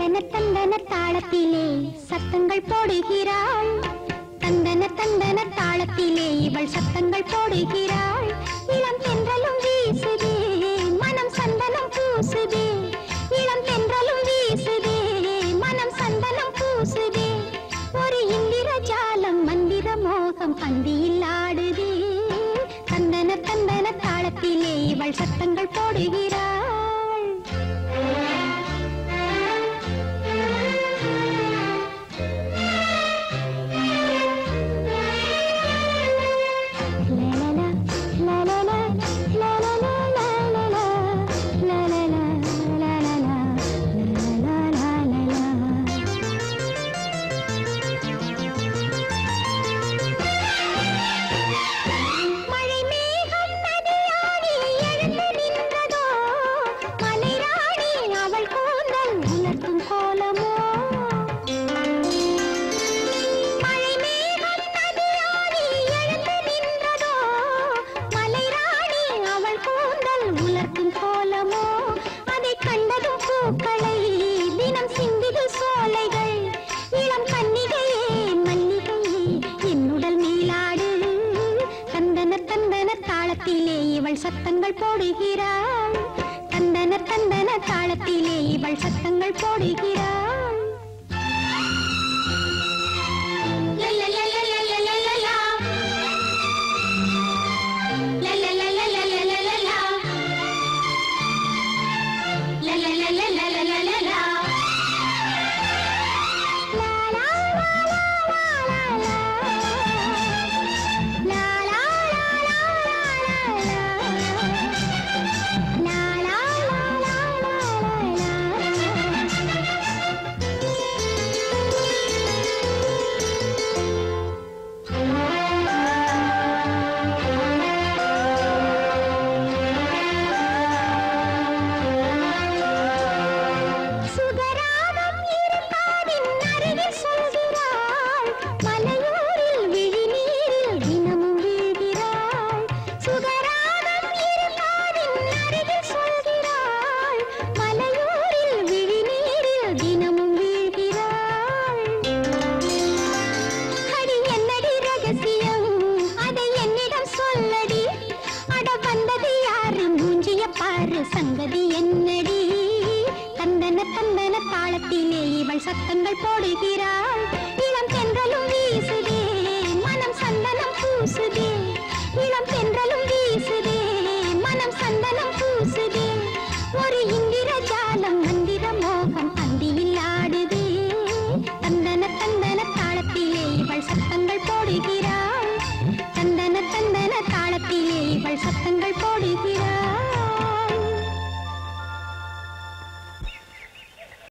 தந்தன தந்தன தாளத்திலே சத்தங்கள் போடுகிறாள். தந்தன தந்தன தாளத்திலே இவள் சத்தங்கள் போடுகிறாள். இளம் தென்றலும் வீசுதே, மனம் சந்தனம் பூசுதே. இளம் தென்றலும் வீசுதே, மனம் சந்தனம் பூசுதே. ஒரு இந்திரஜாலம் மந்திர மோகம் பந்தியில் ஆடுதே. தந்தன தந்தன தாளத்திலே இவள் சத்தங்கள் போடுகிறாள். சத்தங்கள் போடுகிறாள். தந்தன தந்தன தாளத்திலே இவள் சத்தங்கள் போடுகிறாள். சங்கதி என்னடி? தந்தன தந்தன தாளத்திலே இவள் சத்தங்கள் போடுகிறாள். இளம் தென்றலும் வீசுதே, மனம் சந்தனம் பூசுதே.